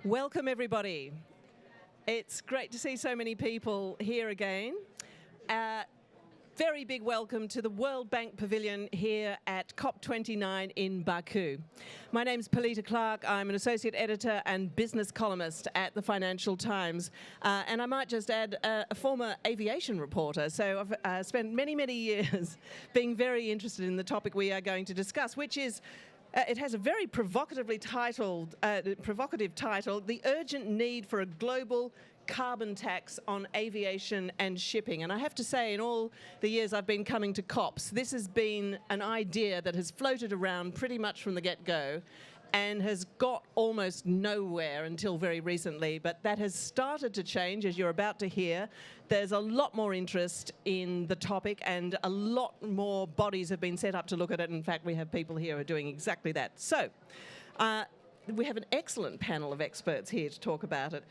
Welcome, everybody. It's great to see so many people here again. Very big welcome to the World Bank Pavilion here at COP29 in Baku. My name's Pelita Clark. I'm an associate editor and business columnist at the Financial Times. And I might just add a former aviation reporter. So I've spent many, many years being very interested in the topic we are going to discuss, which is it has a very provocative title, The Urgent Need for a Global Carbon Tax on Aviation and Shipping. And I have to say, in all the years I've been coming to COPs, this has been an idea that has floated around pretty much from the get-go and has got almost nowhere until very recently. But that has started to change, as you're about to hear. There's a lot more interest in the topic and a lot more bodies have been set up to look at it. In fact, we have people here who are doing exactly that. So, we have an excellent panel of experts here to talk about it.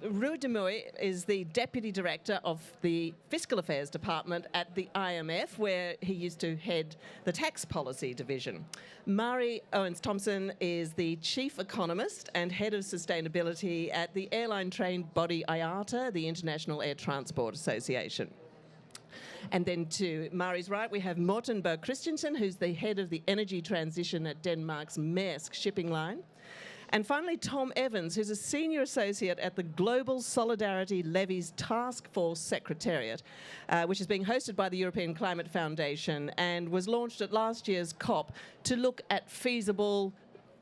Ruud de Mooij is the Deputy Director of the Fiscal Affairs Department at the IMF, where he used to head the Tax Policy Division. Mari Owens-Thompson is the Chief Economist and Head of Sustainability at the airline trade body IATA, the International Air Transport Association. And then to Mari's right, we have Morten Bo Christiansen, who's the head of the energy transition at Denmark's Mærsk shipping line. And finally, Tom Evans, who's a senior associate at the Global Solidarity Levies Task Force Secretariat, which is being hosted by the European Climate Foundation and was launched at last year's COP to look at feasible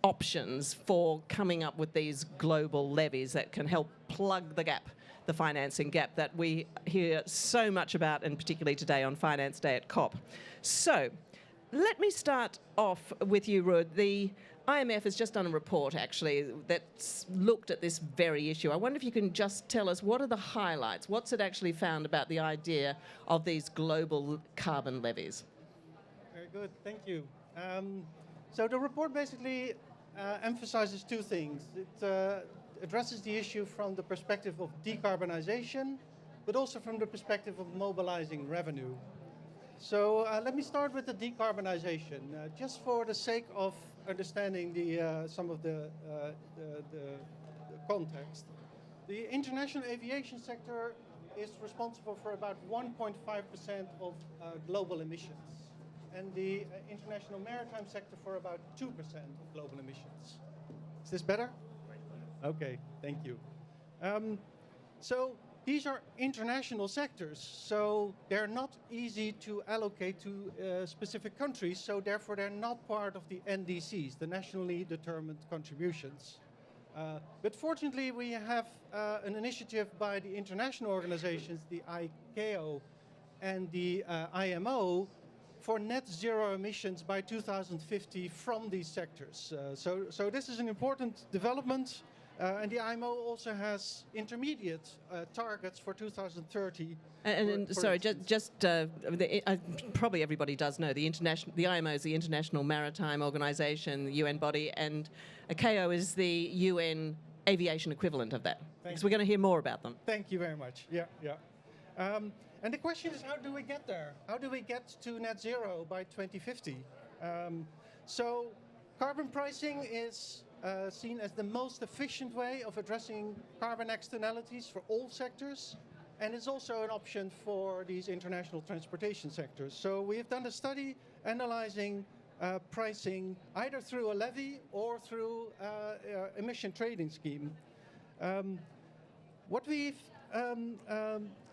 options for coming up with these global levies that can help plug the gap, the financing gap that we hear so much about, and particularly today on Finance Day at COP. So let me start off with you, Ruud. The IMF has just done a report, actually, that's looked at this very issue. I wonder if you can just tell us, what are the highlights? What's it actually found about the idea of these global carbon levies? Very good, thank you. So the report basically emphasizes two things. It addresses the issue from the perspective of decarbonization, but also from the perspective of mobilizing revenue. So let me start with the decarbonization, just for the sake of understanding some of the context. The international aviation sector is responsible for about 1.5% of global emissions, and the international maritime sector for about 2% of global emissions. Is this better? Okay, thank you. So these are international sectors, so they're not easy to allocate to specific countries, so therefore they're not part of the NDCs, the nationally determined contributions. But fortunately, we have an initiative by the international organizations, the ICAO and the IMO, for net zero emissions by 2050 from these sectors. So this is an important development. And the IMO also has intermediate targets for 2030. Sorry, probably everybody does know the IMO is the International Maritime Organization, the UN body, and ICAO is the UN aviation equivalent of that. Because we're going to hear more about them. Thank you very much. Yeah. And the question is, how do we get there? How do we get to net zero by 2050? So carbon pricing is seen as the most efficient way of addressing carbon externalities for all sectors, and it's also an option for these international transportation sectors. So we have done a study analyzing pricing either through a levy or through emission trading scheme.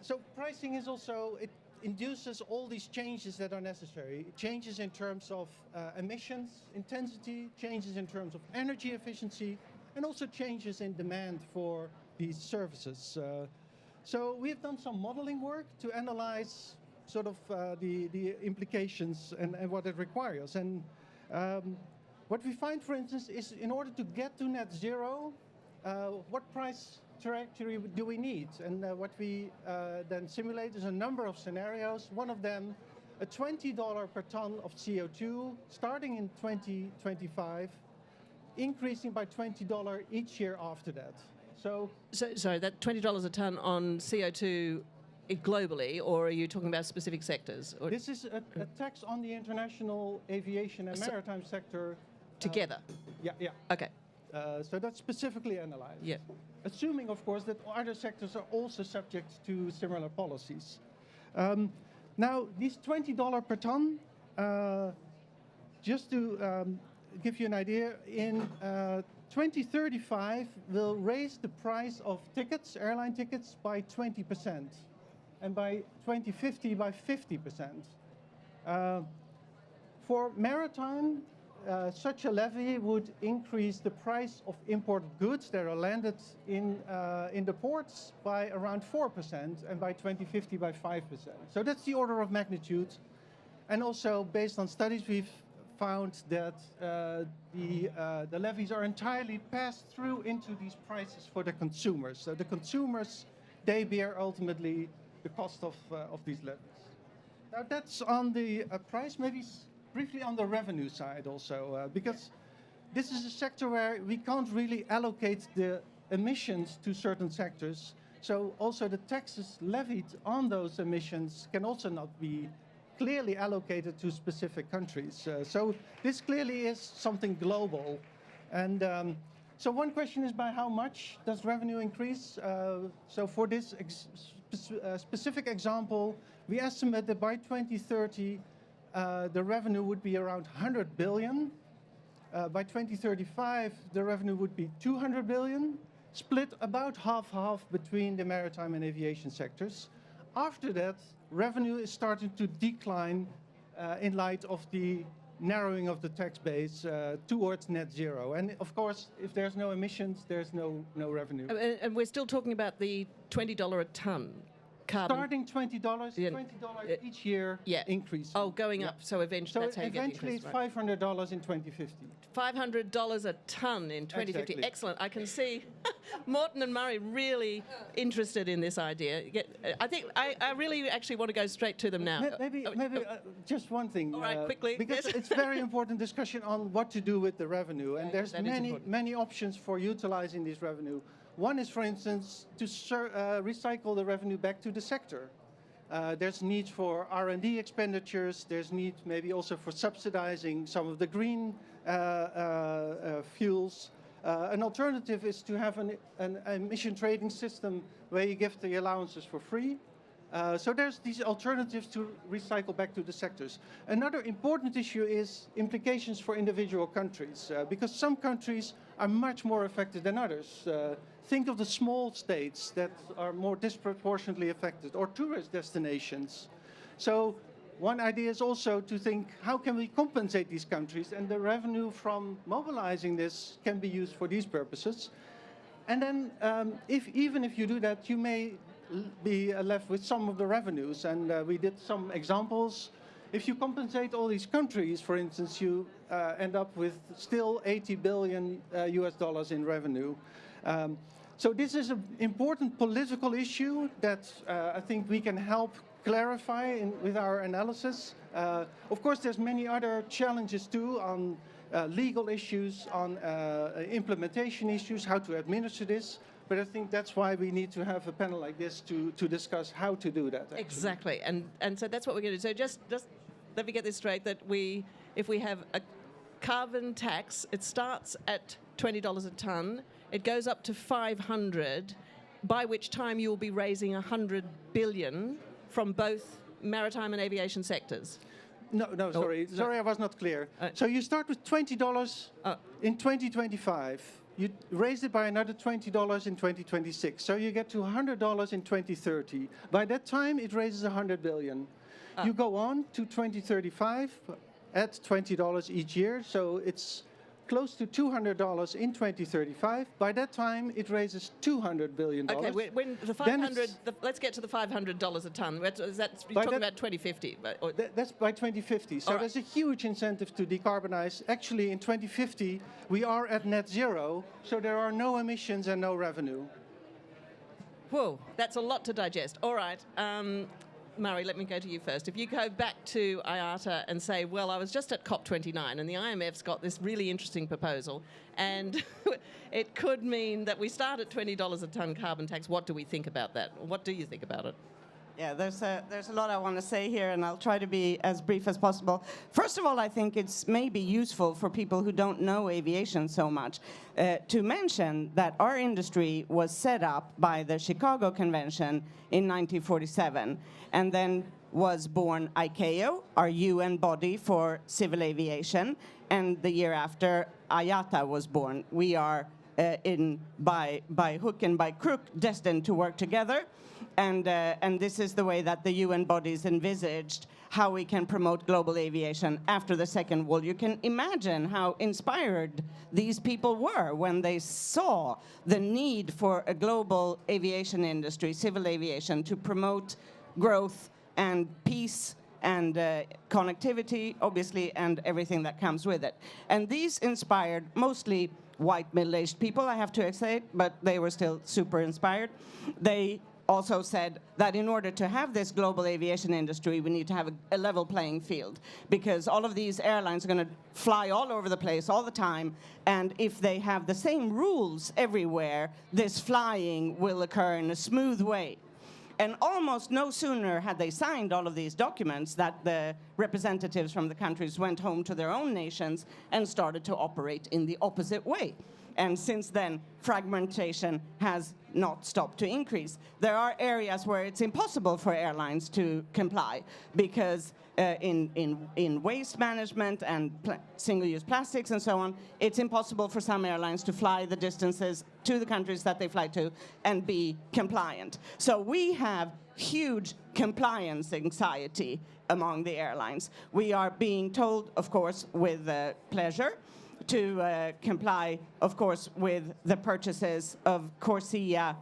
So pricing is also, it induces all these changes that are necessary. Changes in terms of emissions intensity, changes in terms of energy efficiency, and also changes in demand for these services. So we have done some modeling work to analyze sort of the implications and what it requires. And what we find, for instance, is in order to get to net zero, what price trajectory do we need? And what we then simulate is a number of scenarios. One of them, a $20 per ton of CO2 starting in 2025, increasing by $20 each year after that. So sorry, that $20 a ton on CO2 globally, or are you talking about specific sectors? Or this is a tax on the international aviation and maritime sector. Together? Yeah. Okay. So that's specifically analyzed. Yeah. Assuming, of course, that other sectors are also subject to similar policies. Now, these $20 per ton, just to give you an idea, in 2035 will raise the price of tickets, airline tickets, by 20%, and by 2050 by 50%. For maritime, such a levy would increase the price of import goods that are landed in the ports by around 4%, and by 2050 by 5%. So that's the order of magnitude. And also, based on studies, we've found that the levies are entirely passed through into these prices for the consumers. So the consumers, they bear ultimately the cost of these levies. Now that's on the price, maybe briefly on the revenue side also, because this is a sector where we can't really allocate the emissions to certain sectors. So also the taxes levied on those emissions can also not be clearly allocated to specific countries. So this clearly is something global. And so one question is, by how much does revenue increase? So for this specific example, we estimate that by 2030, the revenue would be around 100 billion. By 2035, the revenue would be 200 billion, split about half-half between the maritime and aviation sectors. After that, revenue is starting to decline in light of the narrowing of the tax base towards net zero. And of course, if there's no emissions, there's no revenue. And we're still talking about the $20 a ton carbon. Starting $20, Yeah. $20 each year increase. Oh, going up. So eventually, that's how you get the eventually increase, it's right? $500 in 2050. $500 a ton in 2050. Exactly. Excellent. I can see Morten and Murray really interested in this idea. I think I really actually want to go straight to them now. Maybe just one thing. All right, quickly. Because Yes. it's very important discussion on what to do with the revenue. And there's that is important. many options for utilizing this revenue. One is, for instance, to recycle the revenue back to the sector. There's need for R&D expenditures. There's need maybe also for subsidizing some of the green fuels. An alternative is to have an emission trading system where you give the allowances for free. So there's these alternatives to recycle back to the sectors. Another important issue is implications for individual countries, because some countries are much more affected than others. Think of the small states that are more disproportionately affected, or tourist destinations. So one idea is also to think, how can we compensate these countries? And the revenue from mobilizing this can be used for these purposes. And then even if you do that, you may be left with some of the revenues. And we did some examples. If you compensate all these countries, for instance, you end up with still $80 billion US dollars in revenue. So this is an important political issue that I think we can help clarify with our analysis. Of course, there's many other challenges too on legal issues, on implementation issues, how to administer this. But I think that's why we need to have a panel like this to discuss how to do that. Actually. Exactly, and so that's what we're going to do. So just let me get this straight, that if we have a carbon tax, it starts at $20 a ton, it goes up to 500, by which time you will be raising 100 billion from both maritime and aviation sectors. No, sorry, I was not clear. So you start with $20 in 2025. You raise it by another $20 in 2026. So you get to $100 in 2030. By that time, it raises 100 billion. You go on to 2035 at $20 each year. So it's close to $200 in 2035. By that time, it raises $200 billion. Okay, when the 500, let's get to the $500 a ton. Is that you're talking about 2050? That's by 2050. So there's a huge incentive to decarbonize. Actually, in 2050, we are at net zero, so there are no emissions and no revenue. Whoa, that's a lot to digest. All right. Murray, let me go to you first. If you go back to IATA and say, well, I was just at COP29 and the IMF's got this really interesting proposal, and it could mean that we start at $20 a tonne carbon tax. What do we think about that? What do you think about it? Yeah, there's a lot I want to say here, and I'll try to be as brief as possible. First of all, I think it's maybe useful for people who don't know aviation so much to mention that our industry was set up by the Chicago Convention in 1947, and then was born ICAO, our UN body for civil aviation, and the year after, IATA was born. We are by hook and by crook destined to work together. And this is the way that the UN bodies envisaged how we can promote global aviation after the Second World War. You can imagine how inspired these people were when they saw the need for a global aviation industry, civil aviation, to promote growth and peace and connectivity, obviously, and everything that comes with it. And these inspired mostly white middle-aged people, I have to say, but they were still super inspired. They also said that in order to have this global aviation industry, we need to have a level playing field, because all of these airlines are going to fly all over the place all the time, and if they have the same rules everywhere, this flying will occur in a smooth way. And almost no sooner had they signed all of these documents that the representatives from the countries went home to their own nations and started to operate in the opposite way. And since then, fragmentation has not stopped to increase. There are areas where it's impossible for airlines to comply because in waste management and single-use plastics and so on, it's impossible for some airlines to fly the distances to the countries that they fly to and be compliant. So we have huge compliance anxiety among the airlines. We are being told, of course, with pleasure, to comply, of course, with the purchases of CORSIA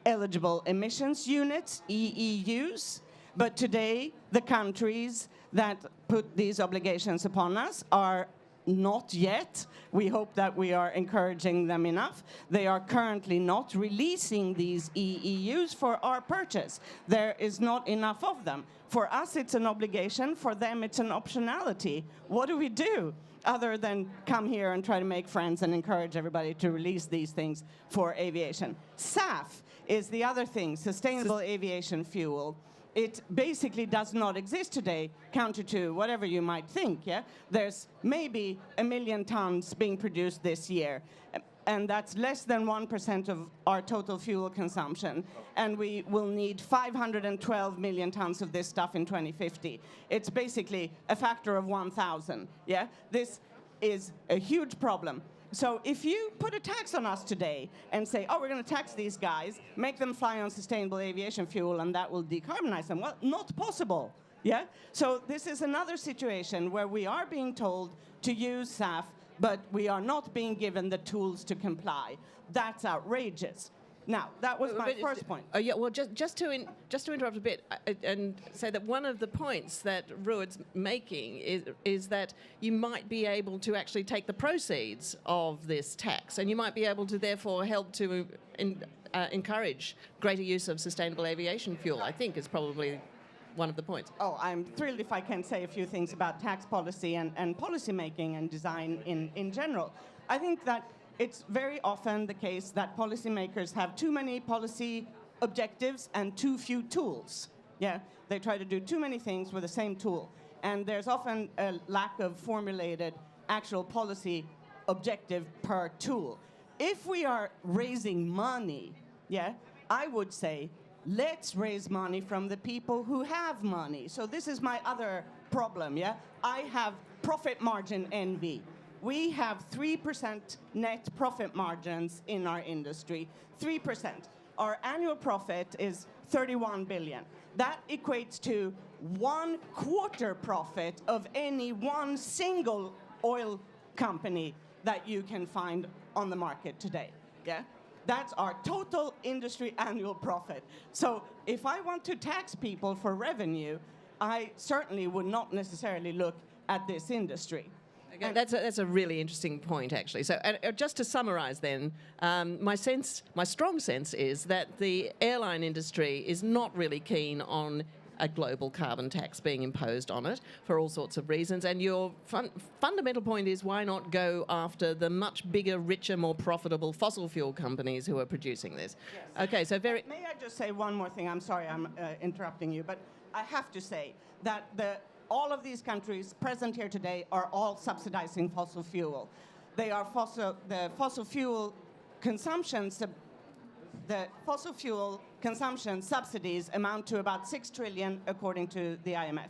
eligible emissions units, EEUs. But today, the countries that put these obligations upon us are not yet. We hope that we are encouraging them enough. They are currently not releasing these EEUs for our purchase. There is not enough of them. For us, it's an obligation. For them, it's an optionality. What do we do other than come here and try to make friends and encourage everybody to release these things for aviation? SAF is the other thing, sustainable aviation fuel. It basically does not exist today, counter to whatever you might think, yeah? There's maybe 1 million tons being produced this year, and that's less than 1% of our total fuel consumption. And we will need 512 million tons of this stuff in 2050. It's basically a factor of 1,000, yeah? This is a huge problem. So if you put a tax on us today and say, oh, we're going to tax these guys, make them fly on sustainable aviation fuel, and that will decarbonize them, well, not possible, yeah? So this is another situation where we are being told to use SAF, but we are not being given the tools to comply. That's outrageous. Now, that was my first point. Yeah, well, just to interrupt a bit and say that one of the points that Ruud's making is that you might be able to actually take the proceeds of this tax, and you might be able to therefore help to encourage greater use of sustainable aviation fuel, I think is probably one of the points. Oh, I'm thrilled if I can say a few things about tax policy and policy making and design in general. I think that it's very often the case that policymakers have too many policy objectives and too few tools. Yeah, they try to do too many things with the same tool. And there's often a lack of formulated actual policy objective per tool. If we are raising money, yeah, I would say, let's raise money from the people who have money. So this is my other problem, yeah? I have profit margin envy. We have 3% net profit margins in our industry, 3%. Our annual profit is 31 billion. That equates to 1/4 profit of any one single oil company that you can find on the market today, yeah? That's our total industry annual profit. So if I want to tax people for revenue, I certainly would not necessarily look at this industry. Okay, that's a really interesting point, actually. So just to summarize then, my strong sense is that the airline industry is not really keen on a global carbon tax being imposed on it for all sorts of reasons. And your fundamental point is, why not go after the much bigger, richer, more profitable fossil fuel companies who are producing this? Yes. Okay, so very... May I just say one more thing? I'm sorry I'm interrupting you, but I have to say that all of these countries present here today are all subsidizing fossil fuel. They are the fossil fuel consumption subsidies amount to about 6 trillion according to the IMF.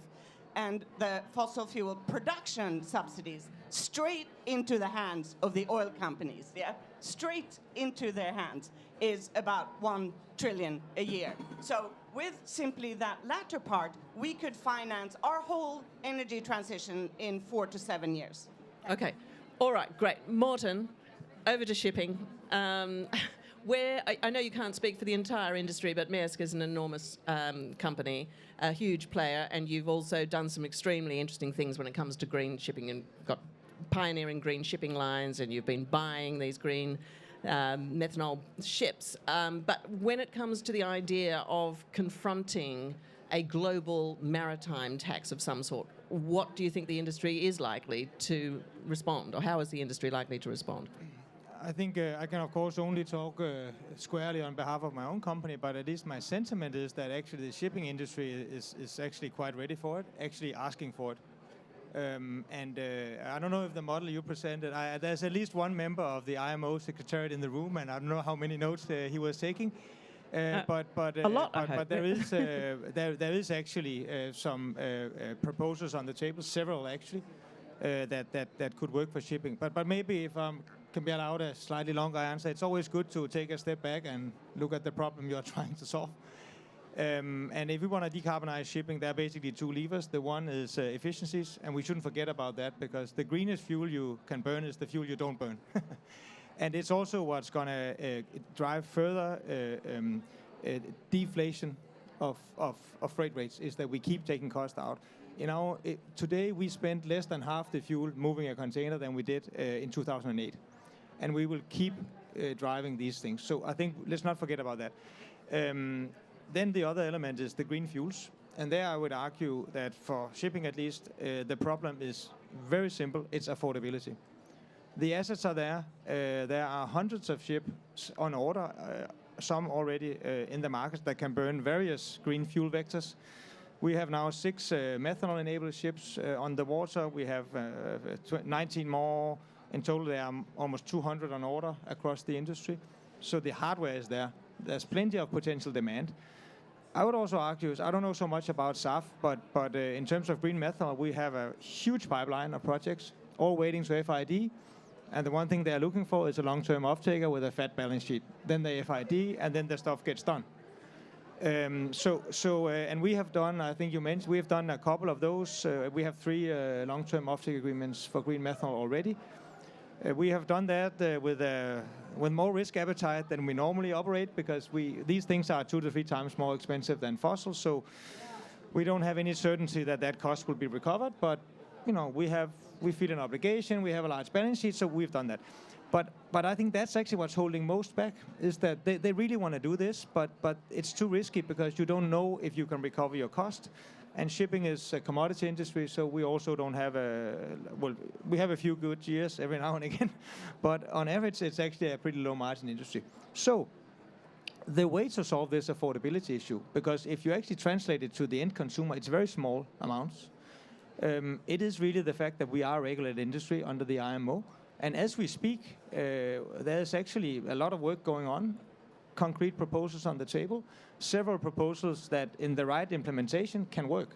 And the fossil fuel production subsidies straight into the hands of the oil companies, straight into their hands, is about 1 trillion a year. So with simply that latter part, we could finance our whole energy transition in 4 to 7 years. Okay. All right, great. Morten, over to shipping. Where I know you can't speak for the entire industry, but Mærsk is an enormous company, a huge player, and you've also done some extremely interesting things when it comes to green shipping, and got pioneering green shipping lines, and you've been buying these green methanol ships. But when it comes to the idea of confronting a global maritime tax of some sort, what do you think the industry is likely to respond, or how is the industry likely to respond? I think I can, of course, only talk squarely on behalf of my own company, but at least my sentiment is that actually the shipping industry is actually quite ready for it, actually asking for it. I don't know if the model you presented, there's at least one member of the IMO Secretariat in the room, and I don't know how many notes he was taking. A lot, but there is actually some proposals on the table, several actually, that could work for shipping. But maybe if I can be allowed a slightly longer answer, it's always good to take a step back and look at the problem you're trying to solve. And if we want to decarbonize shipping, there are basically two levers. The one is efficiencies, and we shouldn't forget about that, because the greenest fuel you can burn is the fuel you don't burn. And it's also what's going to drive further deflation of freight rates, is that we keep taking cost out. You know, today we spend less than half the fuel moving a container than we did in 2008. And we will keep driving these things. So I think let's not forget about that. Then the other element is the green fuels. And there I would argue that for shipping at least, the problem is very simple. It's affordability. The assets are there. There are hundreds of ships on order, some already in the market that can burn various green fuel vectors. We have now 6 methanol-enabled ships on the water. We have 19 more. In total, there are almost 200 on order across the industry. So the hardware is there. There's plenty of potential demand. I would also argue, I don't know so much about SAF, but in terms of green methanol, we have a huge pipeline of projects, all waiting to FID. And the one thing they're looking for is a long-term off-taker with a fat balance sheet. Then they FID, and then the stuff gets done. And we have done, I think you mentioned, we have done a couple of those. We have 3 long-term off-take agreements for green methanol already. We have done that with more risk appetite than we normally operate, because these things are 2 to 3 times more expensive than fossil. So we don't have any certainty that cost will be recovered. But you know, we feel an obligation. We have a large balance sheet, so we've done that. But I think that's actually what's holding most back, is that they really want to do this, but it's too risky, because you don't know if you can recover your cost. And shipping is a commodity industry, so we also don't have we have a few good years every now and again, but on average, it's actually a pretty low margin industry. So the way to solve this affordability issue, because if you actually translate it to the end consumer, it's very small amounts. It is really the fact that we are a regulated industry under the IMO. And as we speak, there's actually a lot of work going on, concrete proposals on the table, several proposals that in the right implementation can work.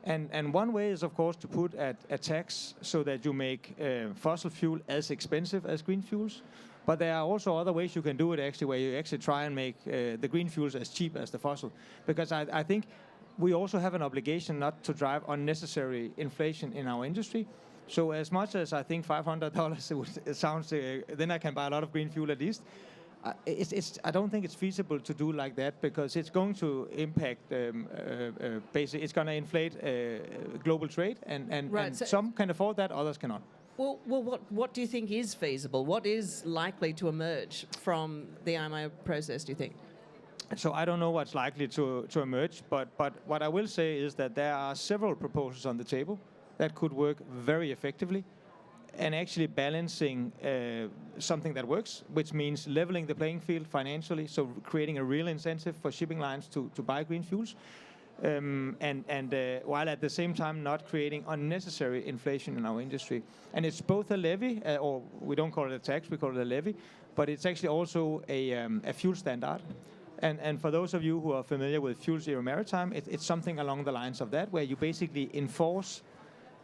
And one way is, of course, to put a tax so that you make fossil fuel as expensive as green fuels. But there are also other ways you can do it, actually, where you actually try and make the green fuels as cheap as the fossil. Because I think we also have an obligation not to drive unnecessary inflation in our industry. So as much as I think $500 it sounds, then I can buy a lot of green fuel at least. I don't think it's feasible to do like that, because it's going to impact, basically, it's going to inflate global trade, and, right, and so some can afford that, others cannot. Well, what do you think is feasible? What is likely to emerge from the IMO process, do you think? So I don't know what's likely to emerge, but what I will say is that there are several proposals on the table that could work very effectively, and actually balancing something that works, which means leveling the playing field financially, so creating a real incentive for shipping lines to buy green fuels, while at the same time not creating unnecessary inflation in our industry. And it's both a levy, or we don't call it a tax, we call it a levy, but it's actually also a fuel standard. And for those of you who are familiar with Fuel Zero Maritime, it's something along the lines of that, where you basically enforce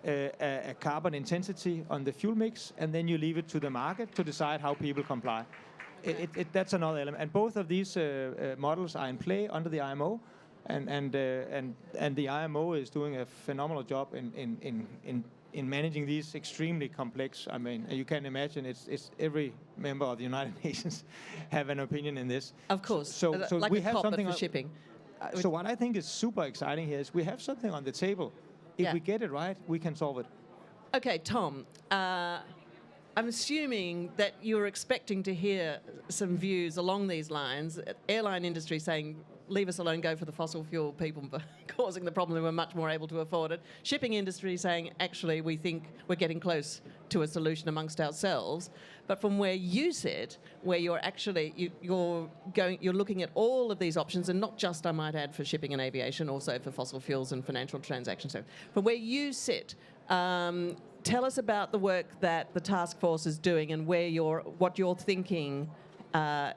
a carbon intensity on the fuel mix, and then you leave it to the market to decide how people comply. That's another element. And both of these models are in play under the IMO, and the IMO is doing a phenomenal job in managing these extremely complex. I mean, you can imagine it's every member of the United Nations have an opinion in this. Of course. So like we a have COP, something but for on, shipping. So what I think is super exciting here is we have something on the table. If we get it right, we can solve it. Okay, Tom, I'm assuming that you're expecting to hear some views along these lines. Airline industry saying, leave us alone, go for the fossil fuel people causing the problem, we're much more able to afford it. Shipping industry saying, actually, we think we're getting close to a solution amongst ourselves. But from where you sit, where you're actually, you're looking at all of these options, and not just, I might add, for shipping and aviation, also for fossil fuels and financial transactions. So from where you sit, tell us about the work that the task force is doing and what your thinking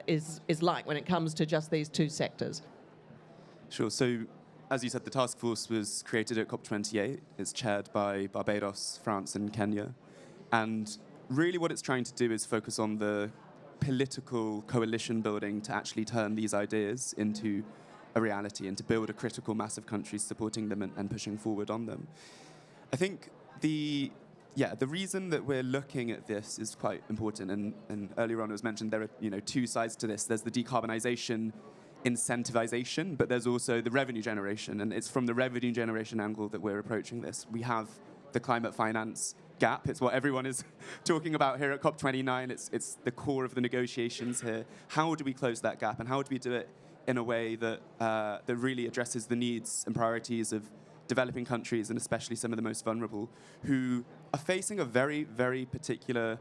is like when it comes to just these two sectors. Sure. So, as you said, the task force was created at COP28. It's chaired by Barbados, France, and Kenya. And really what it's trying to do is focus on the political coalition building to actually turn these ideas into a reality and to build a critical mass of countries supporting them and pushing forward on them. I think the reason that we're looking at this is quite important. And earlier on it was mentioned there are two sides to this. There's the decarbonization incentivization, but there's also the revenue generation, and it's from the revenue generation angle that we're approaching this. We have the climate finance gap. It's what everyone is talking about here at COP29. It's the core of the negotiations here. How do we close that gap, and how do we do it in a way that that really addresses the needs and priorities of developing countries, and especially some of the most vulnerable, who are facing a very, very particular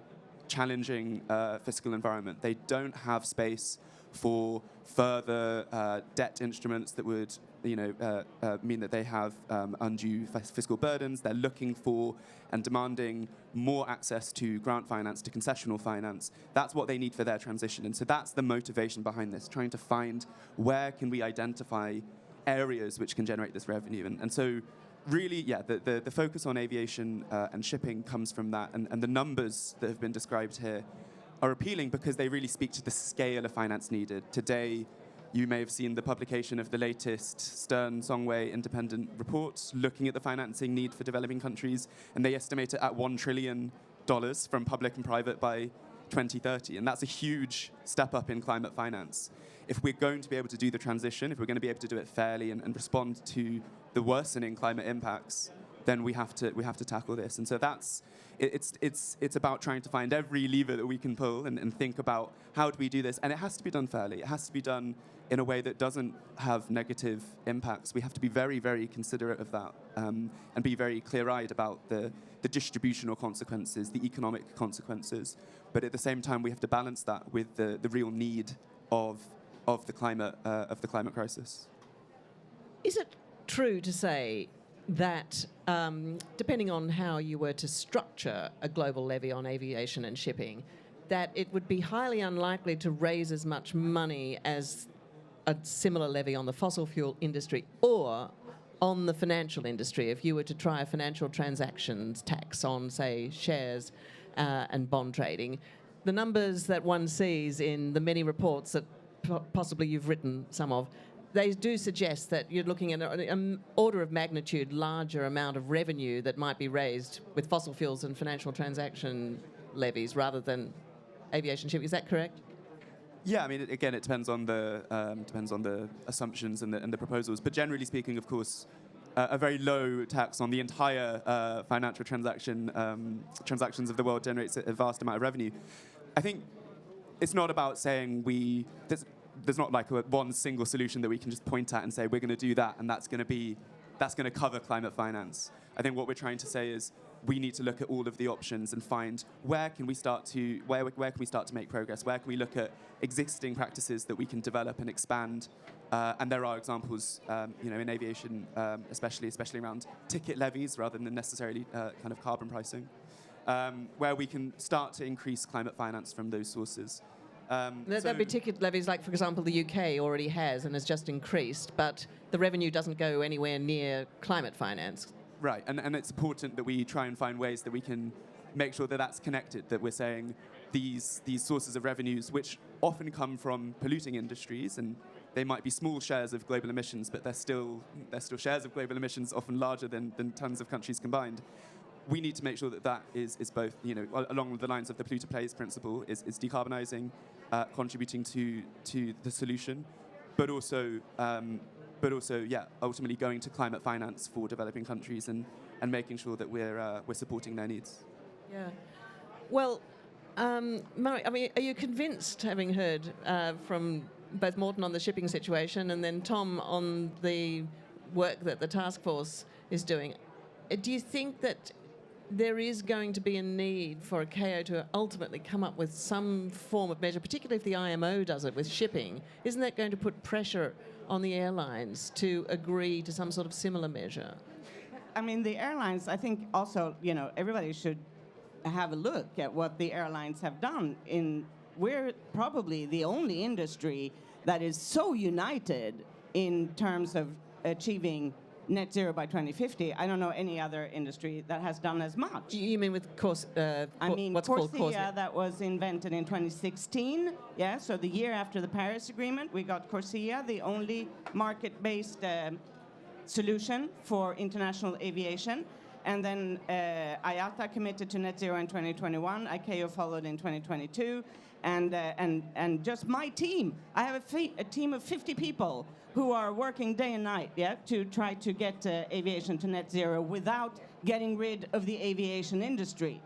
challenging fiscal environment. They don't have space for further debt instruments that would mean that they have undue fiscal burdens. They're looking for and demanding more access to grant finance, to concessional finance. That's what they need for their transition. And so that's the motivation behind this, trying to find where can we identify areas which can generate this revenue. And so really, the focus on aviation and shipping comes from that. And the numbers that have been described here are appealing because they really speak to the scale of finance needed. Today, you may have seen the publication of the latest Stern-Songway independent report looking at the financing need for developing countries, and they estimate it at $1 trillion from public and private by 2030, and that's a huge step up in climate finance. If we're going to be able to do the transition, if we're going to be able to do it fairly and respond to the worsening climate impacts, then we have to tackle this. And so it's about trying to find every lever that we can pull and think about how do we do this. And it has to be done fairly. It has to be done in a way that doesn't have negative impacts. We have to be very, very considerate of that and be very clear-eyed about the distributional consequences, the economic consequences. But at the same time, we have to balance that with the real need of the climate crisis. Is it true to say that depending on how you were to structure a global levy on aviation and shipping, that it would be highly unlikely to raise as much money as a similar levy on the fossil fuel industry or on the financial industry if you were to try a financial transactions tax on, say, shares and bond trading? The numbers that one sees in the many reports that possibly you've written some of, they do suggest that you're looking at an order of magnitude larger amount of revenue that might be raised with fossil fuels and financial transaction levies rather than aviation shipping. Is that correct? Yeah, I mean, it depends on the assumptions and the proposals. But generally speaking, of course, a very low tax on the entire financial transactions of the world generates a vast amount of revenue. I think it's not about saying there's not like one single solution that we can just point at and say we're going to do that and that's going to cover climate finance. I think what we're trying to say is we need to look at all of the options and find where can we start to make progress, where can we look at existing practices that we can develop and expand. And there are examples, in aviation, especially around ticket levies rather than necessarily kind of carbon pricing, where we can start to increase climate finance from those sources. There'd be ticket levies, like, for example, the UK already has and has just increased, but the revenue doesn't go anywhere near climate finance. Right, and it's important that we try and find ways that we can make sure that that's connected, that we're saying these sources of revenues, which often come from polluting industries, and they might be small shares of global emissions, but they're still shares of global emissions, often larger than tons of countries combined. We need to make sure that that is both, along the lines of the polluter pays principle, is decarbonizing, contributing to the solution, but also, ultimately going to climate finance for developing countries and making sure that we're supporting their needs. Yeah. Well, Murray, I mean, are you convinced, having heard from both Morten on the shipping situation and then Tom on the work that the task force is doing, do you think that there is going to be a need for ICAO to ultimately come up with some form of measure, particularly if the IMO does it with shipping? Isn't that going to put pressure on the airlines to agree to some sort of similar measure? I mean, the airlines, I think also, everybody should have a look at what the airlines have done. We're probably the only industry that is so united in terms of achieving net zero by 2050. I don't know any other industry that has done as much. You mean with what's called CORSIA? That was invented in 2016. Yeah, so the year after the Paris Agreement, we got CORSIA, the only market-based solution for international aviation. And then IATA committed to net zero in 2021. ICAO followed in 2022. And just my team, I have a team of 50 people who are working day and night, to try to get aviation to net zero without getting rid of the aviation industry,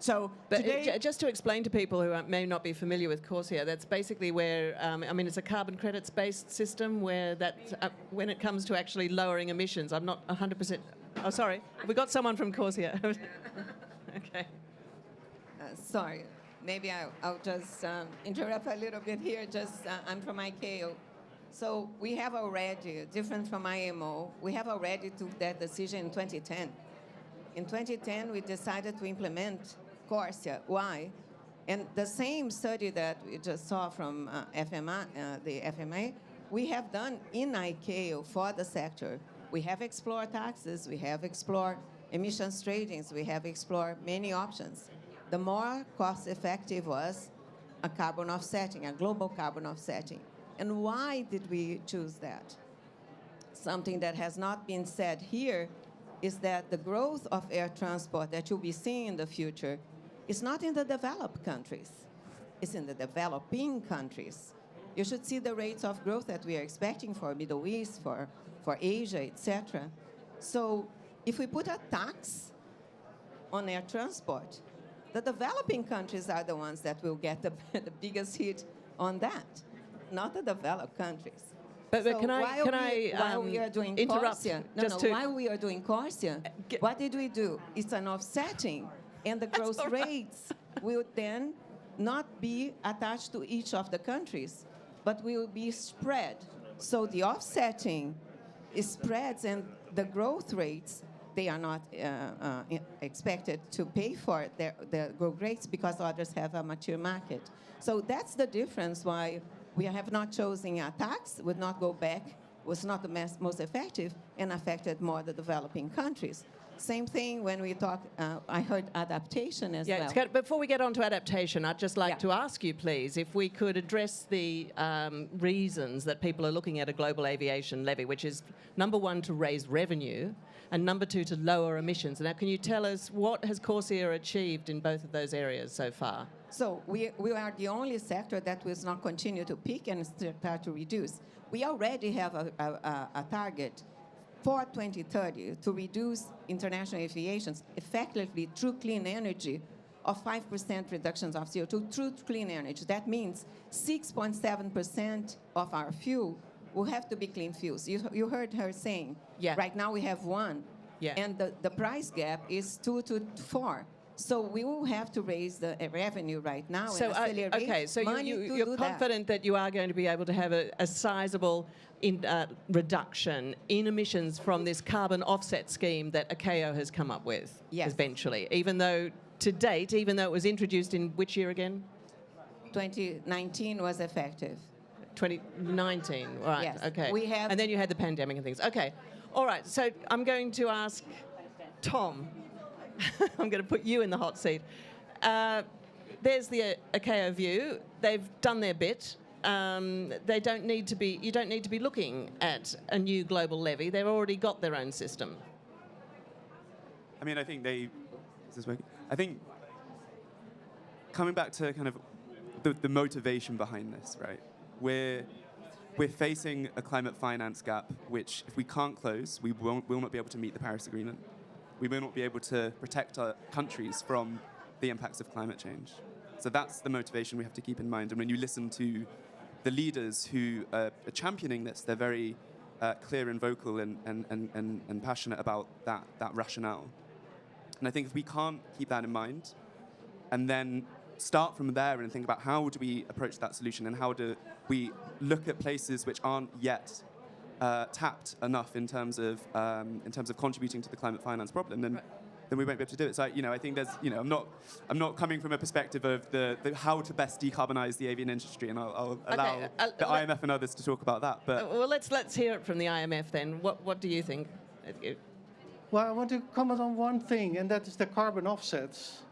So, but just to explain to people who may not be familiar with CORSIA, that's basically where, it's a carbon credits-based system where when it comes to actually lowering emissions, I'm not 100%. Oh, sorry, we got someone from CORSIA. Okay. Sorry, maybe I'll just interrupt a little bit here. I'm from ICAO. So we have already, different from IMO, we have already took that decision in 2010. In 2010, we decided to implement CORSIA. Why? And the same study that we just saw from the FMA, we have done in ICAO for the sector. We have explored taxes, we have explored emissions tradings, we have explored many options. The more cost-effective was a carbon offsetting, a global carbon offsetting. And why did we choose that? Something that has not been said here is that the growth of air transport that you'll be seeing in the future is not in the developed countries. It's in the developing countries. You should see the rates of growth that we are expecting for Middle East, for Asia, etc. So if we put a tax on air transport, the developing countries are the ones that will get the biggest hit on that, not the developed countries. But can I while we are doing interrupt? CORSIA, while we are doing CORSIA, what did we do? It's an offsetting, and the growth rates will then not be attached to each of the countries, but will be spread. So the offsetting spreads, and the growth rates, they are not expected to pay for the growth rates because others have a mature market. So that's the difference why we have not chosen a tax, would not go back, was not the most effective, and affected more the developing countries. Same thing when we talk, I heard adaptation as well. Yeah, before we get on to adaptation, I'd just like to ask you, please, if we could address the reasons that people are looking at a global aviation levy, which is, number one, to raise revenue, and number two, to lower emissions. Now, can you tell us what has CORSIA achieved in both of those areas so far? So we are the only sector that will not continue to peak and start to reduce. We already have a target for 2030 to reduce international aviation effectively through clean energy of 5% reductions of CO2 through clean energy. That means 6.7% of our fuel will have to be clean fuels. You heard her saying, right now we have 1, and the price gap is 2 to 4. So we will have to raise the revenue right now and accelerate okay, so money to you're do confident that you are going to be able to have a sizable reduction in emissions from this carbon offset scheme that ICAO has come up with eventually, even though to date, even though it was introduced in which year again? 2019 was effective. 2019, right, yes. okay. We have, and then you had the pandemic and things. Okay, all right, so I'm going to ask Tom. I'm going to put you in the hot seat. There's the ICAO view. They've done their bit. They don't need to be. You don't need to be looking at a new global levy. They've already got their own system. I mean, I think they. Is this working? I think coming back to kind of the motivation behind this, right? We're facing a climate finance gap, which if we can't close, we will not be able to meet the Paris Agreement. We will not be able to protect our countries from the impacts of climate change. So that's the motivation we have to keep in mind. And when you listen to the leaders who are championing this, they're very clear and vocal and passionate about that rationale. And I think if we can't keep that in mind and then start from there and think about how do we approach that solution and how do we look at places which aren't yet tapped enough in terms of contributing to the climate finance problem, then we won't be able to do it. So I think there's I'm not coming from a perspective of the how to best decarbonize the aviation industry, and I'll allow the IMF and others to talk about that. But well, let's hear it from the IMF then. What do you think? Well, I want to comment on one thing, and that is the carbon offsets.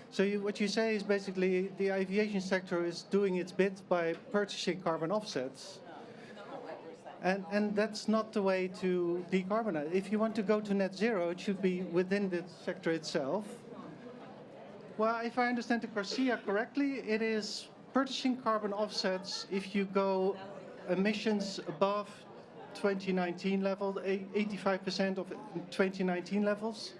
So what you say is basically the aviation sector is doing its bit by purchasing carbon offsets. And that's not the way to decarbonize. If you want to go to net zero, it should be within the sector itself. Well, if I understand the CORSIA correctly, it is purchasing carbon offsets if you go emissions above 2019 level, 85% of 2019 levels.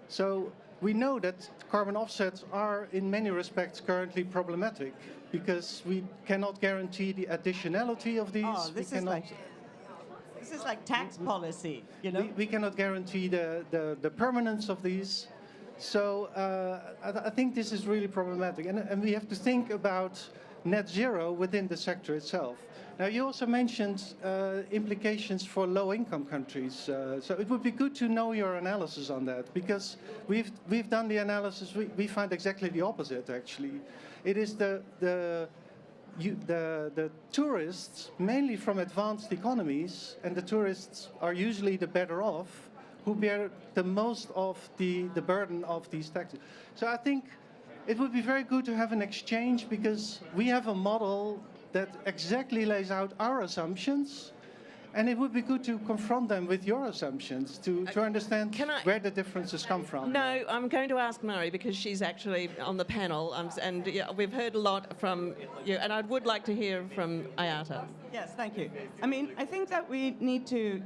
So we know that carbon offsets are in many respects currently problematic, because we cannot guarantee the additionality of these. Oh, this is like tax policy, you know? We cannot guarantee the permanence of these. So I think this is really problematic. And we have to think about net zero within the sector itself. Now, you also mentioned implications for low-income countries. So it would be good to know your analysis on that, because we've done the analysis. We find exactly the opposite, actually. It is the tourists, mainly from advanced economies, and the tourists are usually the better off, who bear the most of the burden of these taxes. So I think it would be very good to have an exchange, because we have a model that exactly lays out our assumptions, and it would be good to confront them with your assumptions to understand where the differences come from. No, I'm going to ask Murray, because she's actually on the panel, and we've heard a lot from you, and I would like to hear from IATA. Yes, thank you. I mean, I think that we need to,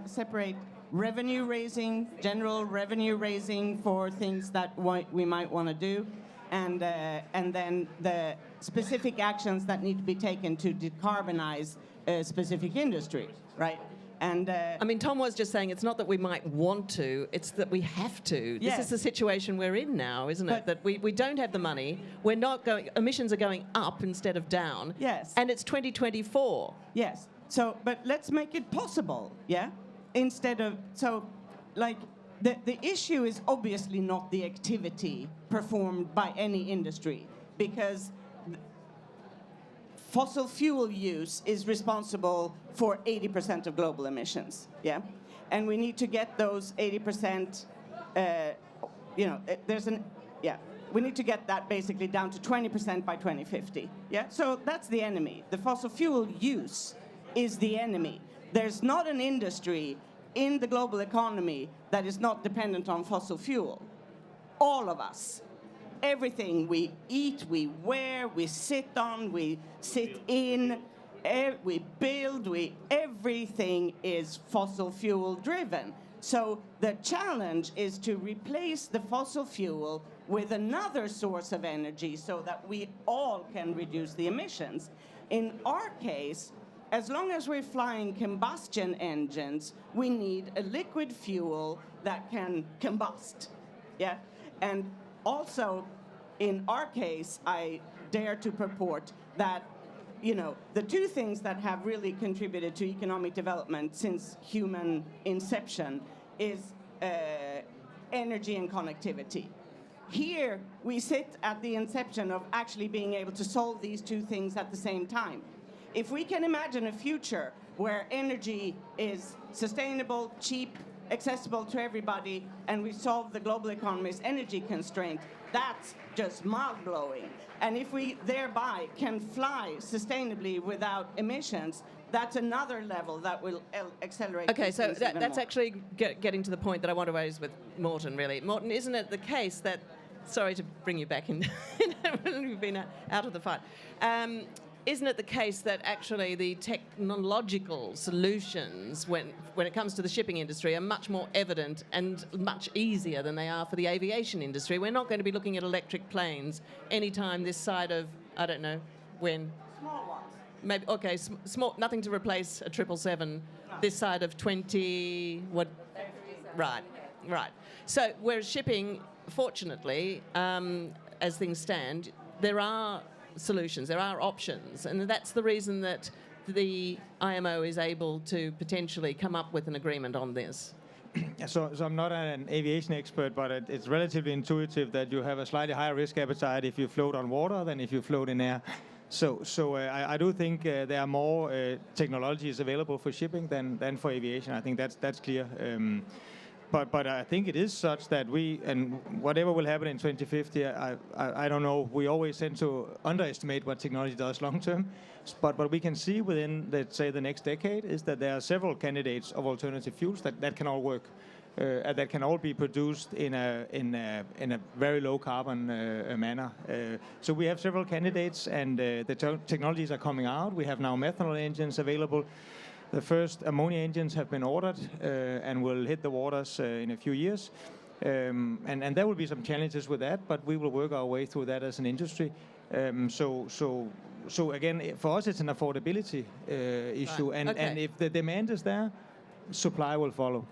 separate revenue raising, general revenue raising for things that we might want to do, and then the specific actions that need to be taken to decarbonize a specific industry, right? And I mean, Tom was just saying it's not that we might want to, it's that we have to. This is the situation we're in now, isn't it? That we don't have the money, we're not going, emissions are going up instead of down. Yes. And it's 2024. Yes. So, but let's make it possible, yeah? Instead of, the issue is obviously not the activity performed by any industry, because fossil fuel use is responsible for 80% of global emissions, yeah? And we need to get those 80%, we need to get that basically down to 20% by 2050, yeah? So that's the enemy. The fossil fuel use is the enemy. There's not an industry in the global economy that is not dependent on fossil fuel. All of us. Everything we eat, we wear, we sit on, we sit in, we build, everything is fossil fuel driven. So the challenge is to replace the fossil fuel with another source of energy so that we all can reduce the emissions. In our case, as long as we're flying combustion engines, we need a liquid fuel that can combust. Yeah? And also, in our case, I dare to purport that the two things that have really contributed to economic development since human inception is energy and connectivity. Here, we sit at the inception of actually being able to solve these two things at the same time. If we can imagine a future where energy is sustainable, cheap, accessible to everybody, and we solve the global economy's energy constraint, that's just mind-blowing. And if we thereby can fly sustainably without emissions, that's another level that will accelerate. Okay, so that's more. actually getting to the point that I want to raise with Morten, really. Morten, isn't it the case that, sorry to bring you back in, we've been out of the fight. Isn't it the case that actually the technological solutions when it comes to the shipping industry are much more evident and much easier than they are for the aviation industry? We're not going to be looking at electric planes anytime this side of, I don't know, when? Small ones. Maybe, okay, small, nothing to replace a 777 this side of 20, what? Right. So whereas shipping, fortunately, as things stand, there are solutions, there are options, and that's the reason that the IMO is able to potentially come up with an agreement on this. So I'm not an aviation expert, but it's relatively intuitive that you have a slightly higher risk appetite if you float on water than if you float in air. So I do think there are more technologies available for shipping than for aviation. I think that's clear. But I think it is such that and whatever will happen in 2050, I don't know. We always tend to underestimate what technology does long term. But what we can see within, let's say, the next decade is that there are several candidates of alternative fuels that can all work, that can all be produced in a very low carbon manner. So we have several candidates, and the technologies are coming out. We have now methanol engines available. The first ammonia engines have been ordered and will hit the waters in a few years. And there will be some challenges with that, but we will work our way through that as an industry. So again, for us, it's an affordability issue. Right. And, okay. and if the demand is there, supply will follow.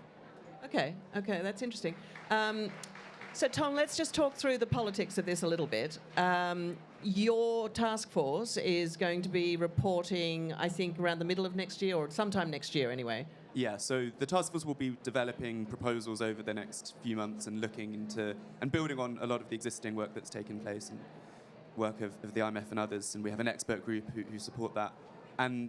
Okay, that's interesting. So Tom, let's just talk through the politics of this a little bit. Your task force is going to be reporting, I think, around the middle of next year, or sometime next year anyway. Yeah, so the task force will be developing proposals over the next few months and looking into and building on a lot of the existing work that's taken place and work of the IMF and others. And we have an expert group who support that. And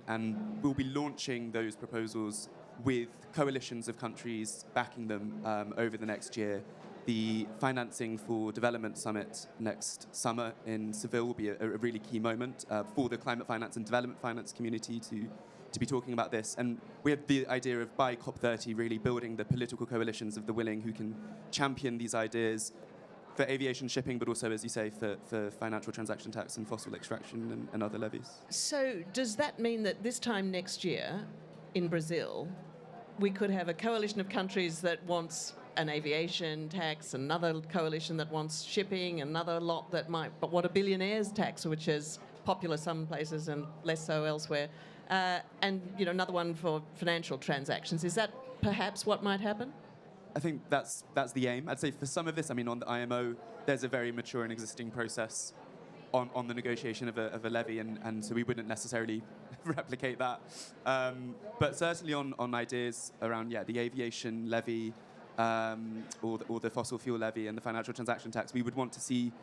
we'll be launching those proposals with coalitions of countries backing them over the next year. The Financing for Development Summit next summer in Seville will be a really key moment for the climate finance and development finance community to be talking about this. And we have the idea of, by COP30, really building the political coalitions of the willing who can champion these ideas for aviation shipping, but also, as you say, for financial transaction tax and fossil extraction and other levies. So does that mean that this time next year in Brazil, we could have a coalition of countries that wants an aviation tax, another coalition that wants shipping, another lot that might want a billionaires tax, which is popular some places and less so elsewhere, and another one for financial transactions. Is that perhaps what might happen? I think that's the aim. I'd say for some of this, I mean, on the IMO, there's a very mature and existing process on the negotiation of a levy, and so we wouldn't necessarily replicate that. But certainly on ideas around, the aviation levy, or the fossil fuel levy and the financial transaction tax, we would want to see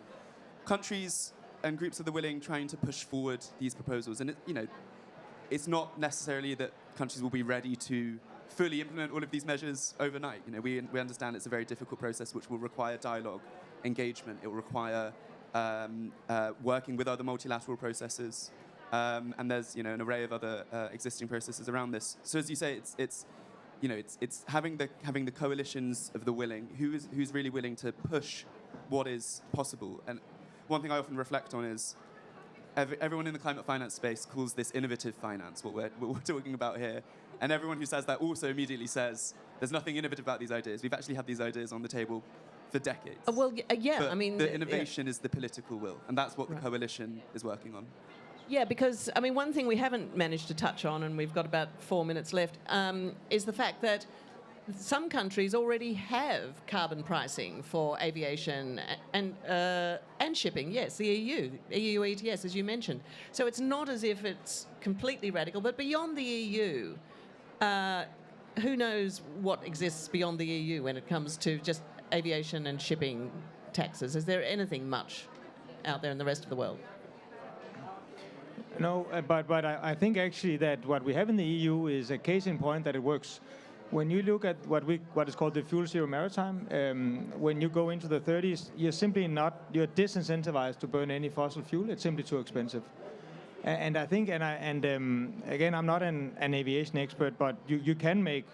countries and groups of the willing trying to push forward these proposals. And it's not necessarily that countries will be ready to fully implement all of these measures overnight. We understand it's a very difficult process which will require dialogue, engagement. It will require working with other multilateral processes, and there's an array of other existing processes around this. So as you say, it's having the coalitions of the willing, who's really willing to push what is possible. And one thing I often reflect on is everyone in the climate finance space calls this innovative finance, what we're talking about here. And everyone who says that also immediately says There's nothing innovative about these ideas. We've actually had these ideas on the table for decades. Yeah, but I mean... the innovation is the political will, and that's what the Right. coalition is working on. Yeah, because, I mean, one thing we haven't managed to touch on, and we've got about 4 minutes left, is the fact that some countries already have carbon pricing for aviation and shipping. Yes, the EU ETS, as you mentioned. So it's not as if it's completely radical, but beyond the EU, who knows what exists beyond the EU when it comes to just aviation and shipping taxes? Is there anything much out there in the rest of the world? No, but I think actually that what we have in the EU is a case in point that it works. When you look at what is called the fuel zero maritime, when you go into the 30s, you're disincentivized to burn any fossil fuel. It's simply too expensive. And I think, again, I'm not an aviation expert, but you can make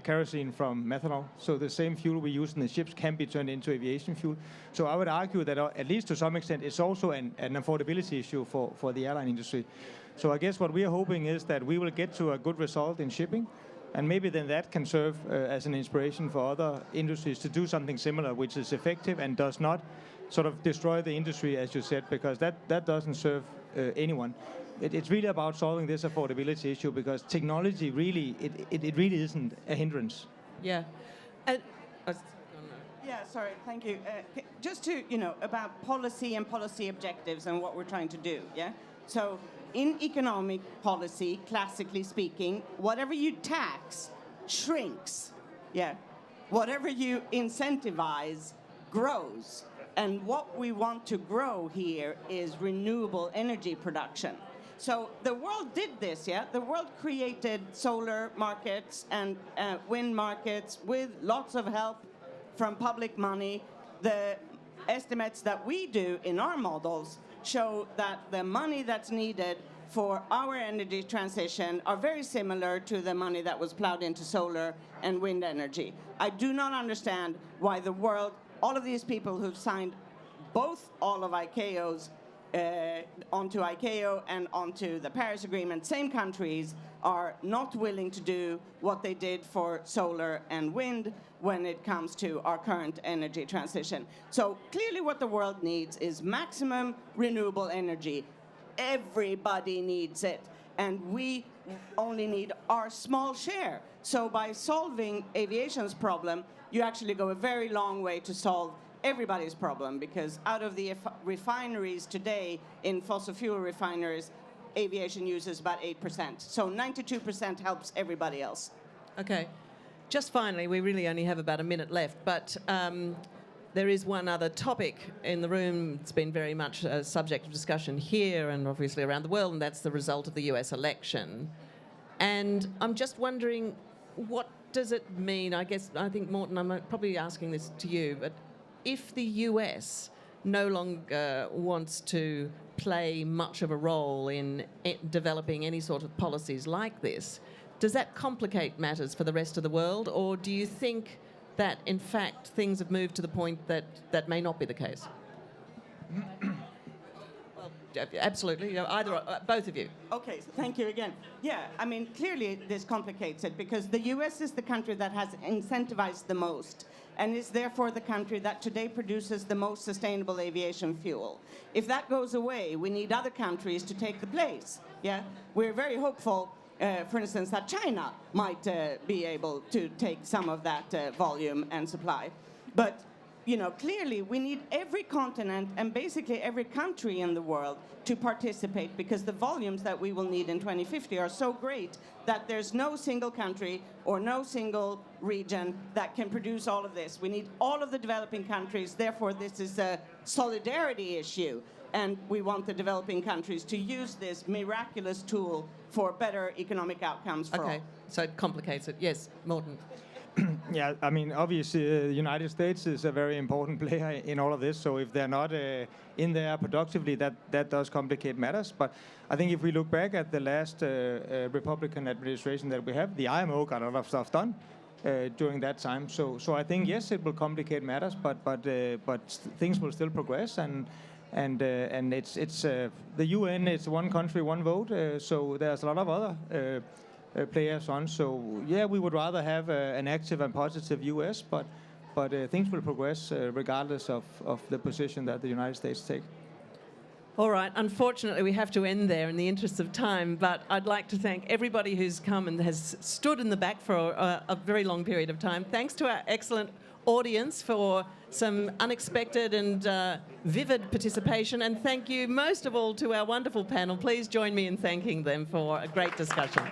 kerosene from methanol. So the same fuel we use in the ships can be turned into aviation fuel. So I would argue that at least to some extent, it's also an affordability issue for the airline industry. So I guess what we are hoping is that we will get to a good result in shipping. And maybe then that can serve as an inspiration for other industries to do something similar, which is effective and does not sort of destroy the industry, as you said, because that doesn't serve anyone. It's really about solving this affordability issue, because technology really, it really isn't a hindrance. Yeah. Yeah, sorry, thank you. Just to, about policy and policy objectives and what we're trying to do, yeah? So in economic policy, classically speaking, whatever you tax shrinks, yeah? Whatever you incentivize grows. And what we want to grow here is renewable energy production. So the world did this, yeah? The world created solar markets and wind markets with lots of help from public money. The estimates that we do in our models show that the money that's needed for our energy transition are very similar to the money that was plowed into solar and wind energy. I do not understand why the world, all of these people who've signed both all of ICAO's onto ICAO and onto the Paris Agreement, same countries, are not willing to do what they did for solar and wind when it comes to our current energy transition. So clearly what the world needs is maximum renewable energy. Everybody needs it, and we only need our small share. So by solving aviation's problem, you actually go a very long way to solve everybody's problem, because out of the refineries today, in fossil fuel refineries, aviation uses about 8%. So 92% helps everybody else. Okay. Just finally, we really only have about a minute left, but there is one other topic in the room that's been very much a subject of discussion here and obviously around the world, and that's the result of the US election. And I'm just wondering, what does it mean? I think, Morten, I'm probably asking this to you, but if the US no longer wants to play much of a role in developing any sort of policies like this, does that complicate matters for the rest of the world, or do you think that, in fact, things have moved to the point that that may not be the case? Well, absolutely. Either, both of you. Okay, so thank you again. Yeah, I mean, clearly this complicates it, because the US is the country that has incentivized the most, and is therefore the country that today produces the most sustainable aviation fuel. If that goes away, we need other countries to take the place. Yeah, we're very hopeful, for instance, that China might be able to take some of that volume and supply. But clearly we need every continent and basically every country in the world to participate, because the volumes that we will need in 2050 are so great that there's no single country or no single region that can produce all of this. We need all of the developing countries. Therefore, this is a solidarity issue, and we want the developing countries to use this miraculous tool for better economic outcomes for all. Okay, so it complicates it. Yes, Morten. Yeah, I mean, obviously, the United States is a very important player in all of this. So if they're not in there productively, that does complicate matters. But I think if we look back at the last Republican administration that we have, the IMO got a lot of stuff done during that time. So I think, yes, it will complicate matters, but things will still progress. And it's the UN. It's one country, one vote. So there's a lot of other players on. So yeah, we would rather have an active and positive US, but things will progress regardless of the position that the United States take. All right, unfortunately we have to end there in the interest of time, but I'd like to thank everybody who's come and has stood in the back for a very long period of time. Thanks to our excellent audience for some unexpected and vivid participation, and thank you most of all to our wonderful panel. Please join me in thanking them for a great discussion.